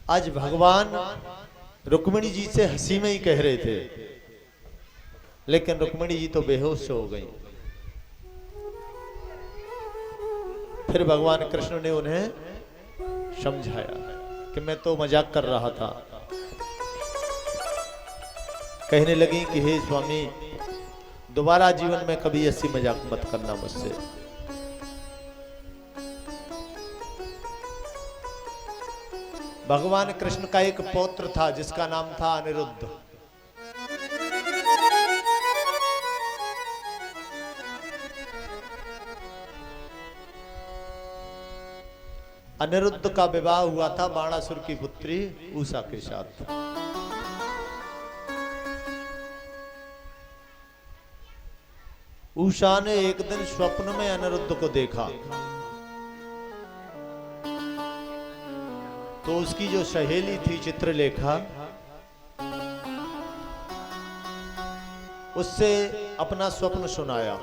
आज भगवान रुक्मिणी जी से हंसी में ही कह रहे थे, लेकिन रुक्मिणी जी तो बेहोश हो गई। फिर भगवान कृष्ण ने उन्हें समझाया कि मैं तो मजाक कर रहा था। कहने लगी कि हे स्वामी, दोबारा जीवन में कभी ऐसी मजाक मत करना मुझसे। भगवान कृष्ण का एक पौत्र था जिसका नाम था अनिरुद्ध। अनिरुद्ध का विवाह हुआ था बाणासुर की पुत्री उषा के साथ। उषा ने एक दिन स्वप्न में अनिरुद्ध को देखा, तो उसकी जो सहेली थी चित्रलेखा, उससे अपना स्वप्न सुनाया।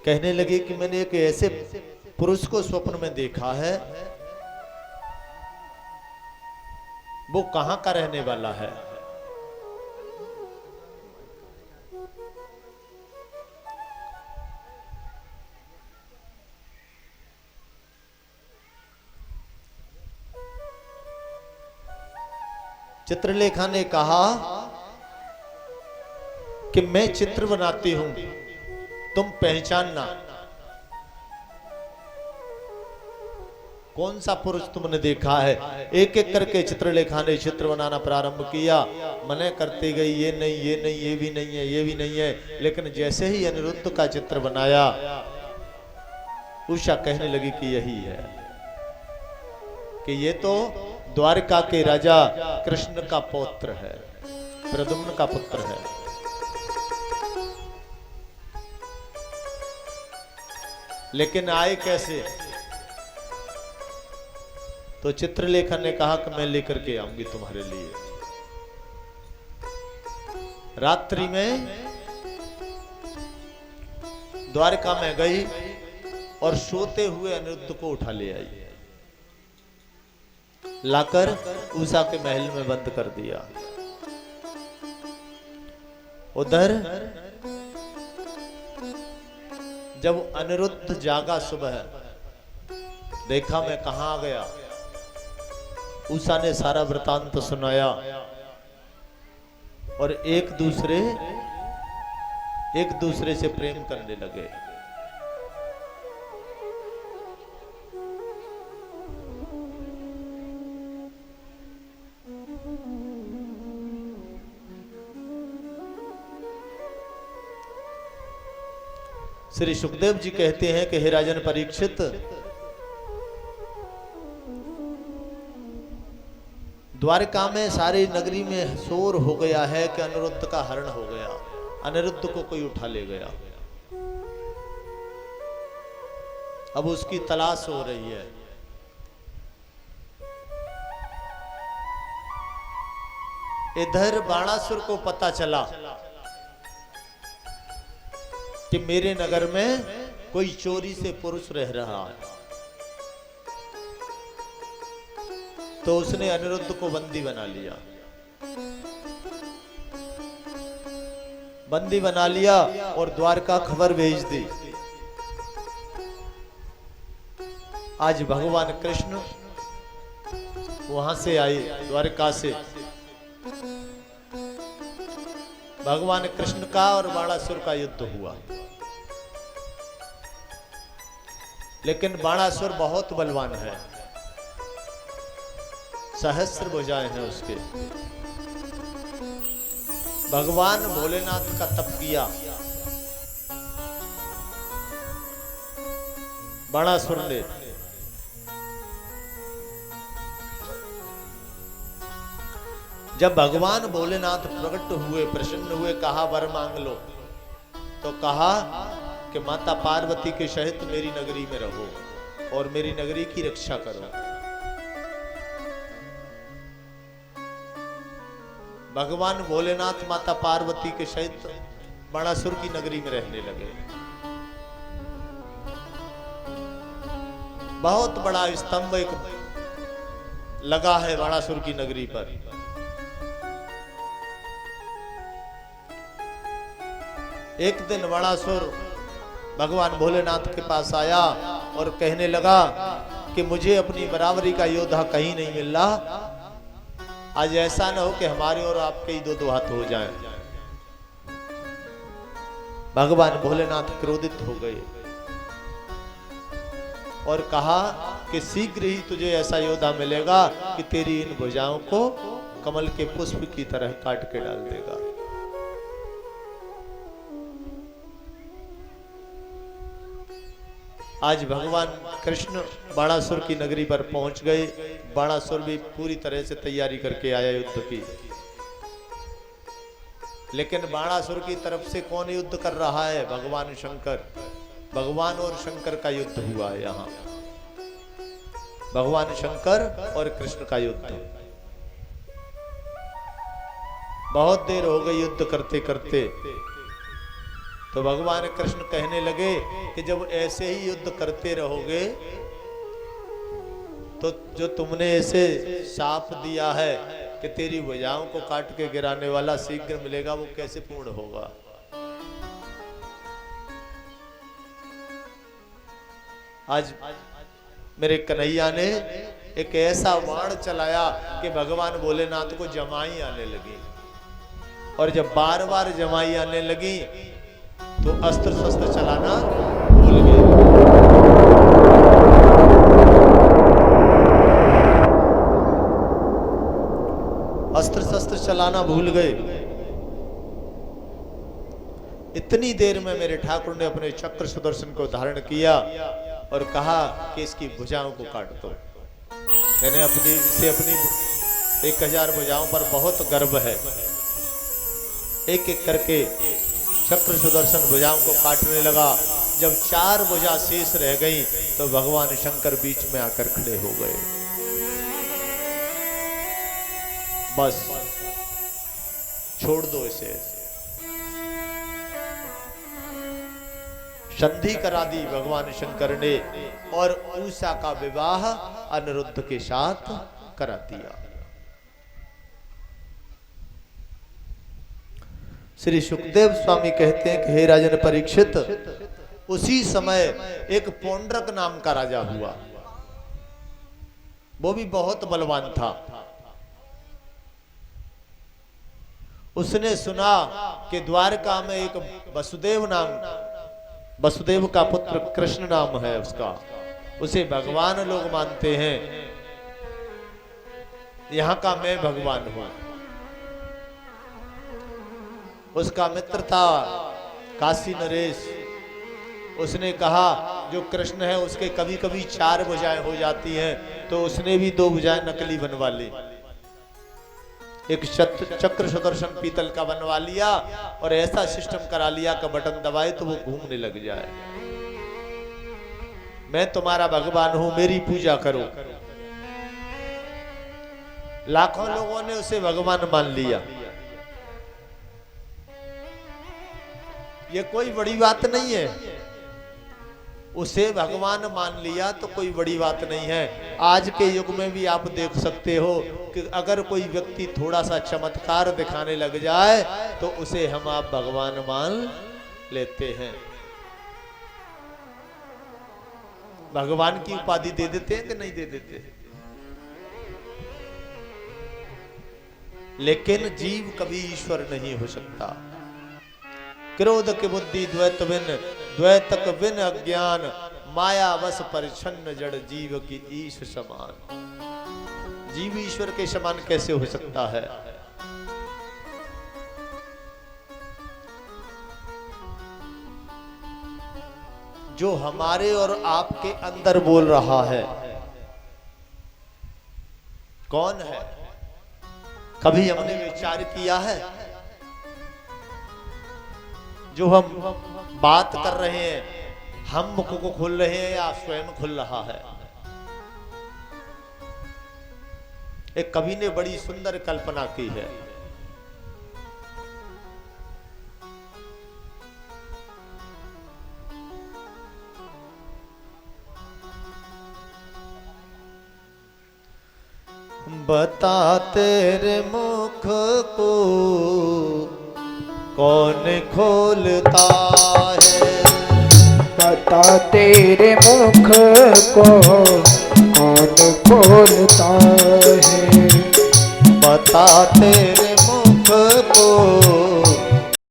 कहने लगी कि मैंने एक ऐसे पुरुष को स्वप्न में देखा है, वो कहां का रहने वाला है। चित्रलेखा ने कहा कि मैं चित्र बनाती हूं, तुम पहचानना कौन सा पुरुष तुमने देखा है। एक एक करके चित्रलेखा ने चित्र बनाना प्रारंभ किया। मने करती गई, ये नहीं, ये नहीं, ये भी नहीं है, ये भी नहीं है। लेकिन जैसे ही अनिरुद्ध का चित्र बनाया, उषा कहने लगी कि यही है, कि ये तो द्वारका के राजा कृष्ण का पौत्र है, प्रद्युम्न का पुत्र है। लेकिन आए कैसे? तो चित्रलेखा ने कहा कि मैं लेकर के आऊंगी तुम्हारे लिए। रात्रि में द्वारका में गई और सोते हुए अनिरुद्ध को उठा ले आई, लाकर उषा के महल में बंद कर दिया। उधर जब अनिरुद्ध जागा सुबह, देखा मैं कहां आ गया। उषा ने सारा वृतांत सुनाया और एक दूसरे से प्रेम करने लगे। श्री सुखदेव जी कहते हैं कि हे राजन परीक्षित, द्वारका में सारी नगरी में शोर हो गया है कि अनिरुद्ध का हरण हो गया, अनिरुद्ध को कोई उठा ले गया। अब उसकी तलाश हो रही है। इधर बाणासुर को पता चला कि मेरे नगर में कोई चोरी से पुरुष रह रहा है, तो उसने अनिरुद्ध को बंदी बना लिया। बंदी बना लिया और द्वारका खबर भेज दी। आज भगवान कृष्ण वहां से आए, द्वारका से। भगवान कृष्ण का और बाणासुर का युद्ध हुआ, लेकिन बाणासुर बहुत बलवान है, सहस्त्र भुजाएं हैं उसके। भगवान भोलेनाथ का तप किया बाणासुर ने। जब भगवान भोलेनाथ प्रकट हुए, प्रसन्न हुए, कहा वर मांग लो, तो कहा कि माता पार्वती के सहित मेरी नगरी में रहो और मेरी नगरी की रक्षा करो। भगवान भोलेनाथ माता पार्वती के सहित बाणासुर की नगरी में रहने लगे। बहुत बड़ा स्तंभ एक लगा है बाणासुर की नगरी पर। एक दिन बाणासुर भगवान भोलेनाथ के पास आया और कहने लगा कि मुझे अपनी बराबरी का योद्धा कहीं नहीं मिल रहा, आज ऐसा न हो कि हमारे और आपके ही दो हाथ हो जाएं। भगवान भोलेनाथ क्रोधित हो गए और कहा कि शीघ्र ही तुझे ऐसा योद्धा मिलेगा कि तेरी इन भुजाओं को कमल के पुष्प की तरह काट के डाल देगा। आज भगवान कृष्ण बाणासुर की नगरी पर पहुंच गए। बाणासुर भी पूरी तरह से तैयारी करके आया युद्ध की, लेकिन बाणासुर की तरफ से कौन युद्ध कर रहा है? भगवान शंकर। भगवान और शंकर का युद्ध हुआ है यहाँ। भगवान शंकर और कृष्ण का युद्ध। बहुत देर हो गई युद्ध करते करते, तो भगवान कृष्ण कहने लगे कि जब ऐसे ही युद्ध करते रहोगे तो जो तुमने ऐसे शाप दिया है कि तेरी भुजाओं को काट के गिराने वाला शीघ्र मिलेगा, वो कैसे पूर्ण होगा? आज मेरे कन्हैया ने एक ऐसा बाण चलाया कि भगवान भोलेनाथ को जमाई आने लगी, और जब बार बार जमाई आने लगी तो अस्त्र शस्त्र चलाना भूल गए। अस्त्र शस्त्र चलाना भूल गए। इतनी देर में मेरे ठाकुर ने अपने चक्र सुदर्शन को धारण किया और कहा कि इसकी भुजाओं को काट दो। मैंने अपनी 1000 भुजाओं पर बहुत गर्व है। एक एक करके चक्र सुदर्शन भुजाओं को काटने लगा। जब 4 भुजा शेष रह गई तो भगवान शंकर बीच में आकर खड़े हो गए। बस छोड़ दो इसे। संधि करा दी भगवान शंकर ने और उषा का विवाह अनिरुद्ध के साथ करा दिया। श्री सुखदेव स्वामी कहते हैं कि हे राजन परीक्षित, उसी समय एक पौंड्रक नाम का राजा हुआ। वो भी बहुत बलवान था। उसने सुना कि द्वारका में एक वसुदेव का पुत्र कृष्ण नाम है उसका, उसे भगवान लोग मानते हैं। यहां का मैं भगवान हूं। उसका मित्र था काशी नरेश। उसने कहा जो कृष्ण है उसके कभी कभी 4 भुजाएं हो जाती हैं, तो उसने भी 2 भुजाएं नकली बनवा ली। एक चक्र सुदर्शन पीतल का बनवा लिया और ऐसा सिस्टम करा लिया कि बटन दबाए तो वो घूमने लग जाए। मैं तुम्हारा भगवान हूं, मेरी पूजा करो। लाखों लोगों ने उसे भगवान मान लिया। ये कोई बड़ी बात नहीं है। उसे भगवान मान लिया तो कोई बड़ी बात नहीं है। आज के युग में भी आप देख सकते हो कि अगर कोई व्यक्ति थोड़ा सा चमत्कार दिखाने लग जाए तो उसे हम आप भगवान मान लेते हैं। भगवान की उपाधि दे देते हैं कि नहीं दे देते? लेकिन जीव कभी ईश्वर नहीं हो सकता। क्रोध की बुद्धि द्वैतक बिन अज्ञान, माया वश परिच्छन्न जड़ जीव की ईश समान। जीव ईश्वर के समान कैसे हो सकता है? जो हमारे और आपके अंदर बोल रहा है कौन है? कभी हमने विचार किया है? जो हम बात कर रहे हैं, हम मुख को खोल रहे हैं या स्वयं खुल रहा है? एक कवि ने बड़ी सुंदर कल्पना की है। बता तेरे मुख को कौन खोलता है, बता तेरे मुख को